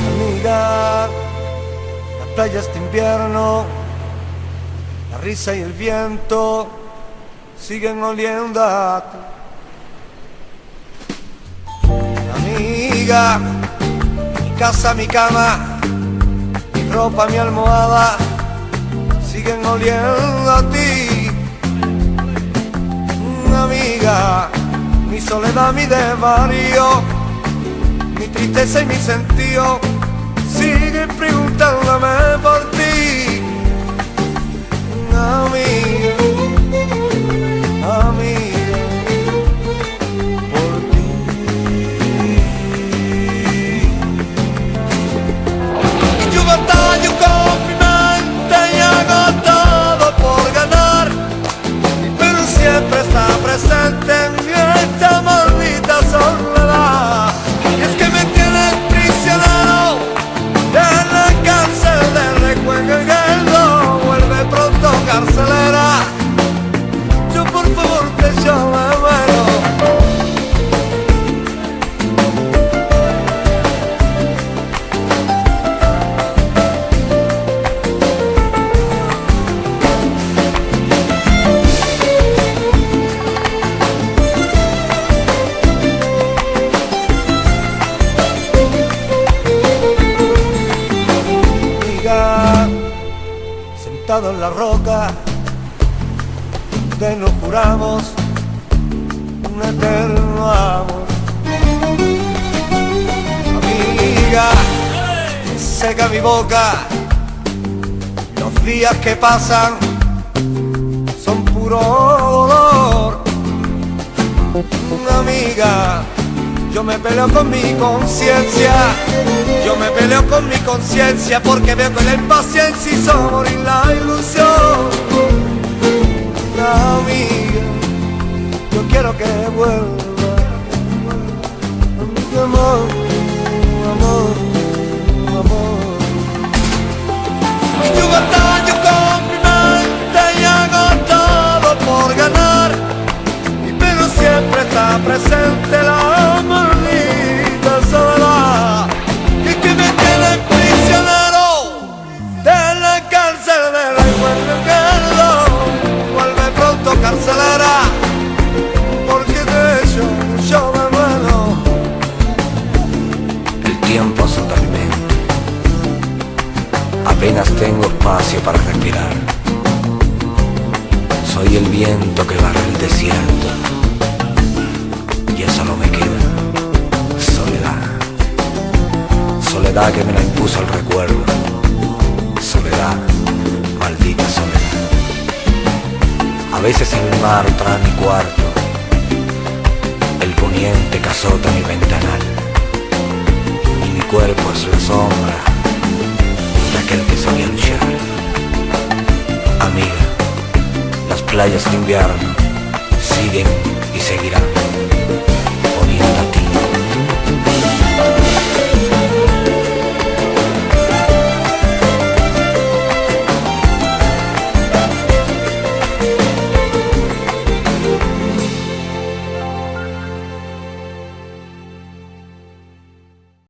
Amiga, las playas de invierno, la risa y el viento siguen oliendo a ti. Amiga, mi casa, mi cama, mi ropa, mi almohada siguen oliendo a ti. Amiga, mi soledad, mi desvarío, mi tristeza y mi sentido siguen preguntándome por ti. Amiga, amiga, por ti. Y yo batallo con mi mente y hago todo por ganar, pero siempre está presente en mí esta maldita soledad. Y es que me tienes prisionero en la cárcel del recuerdo, vuelve pronto carcelera. Yo por favor te llamo, muero. Sentado en la roca, donde nos juramos un eterno amor. Amiga, seca mi boca, los días que pasan son puro dolor. Amiga, yo me peleo con mi conciencia, yo me peleo con mi conciencia, porque veo que la impaciencia hizo morir la ilusión. Amiga, yo quiero que vuelva, mi amor, amor, amor. Y yo batallo con mi mente y hago todo por ganar, pero siempre está presente la maldita soledad. Y que me tiene prisionero de la cárcel de la recuerdo, vuelve pronto carcelera, porque de hecho yo me muero. El tiempo azota mi mente, apenas tengo espacio para respirar. Soy el viento que barre el desierto, y solo me queda soledad. Soledad que me la impuso el recuerdo. Soledad, maldita soledad. A veces el mar trae mi cuarto, el poniente que azota mi ventanal, y mi cuerpo es la sombra de aquel que solía luchar. Amiga, las playas de invierno siguen y seguirán.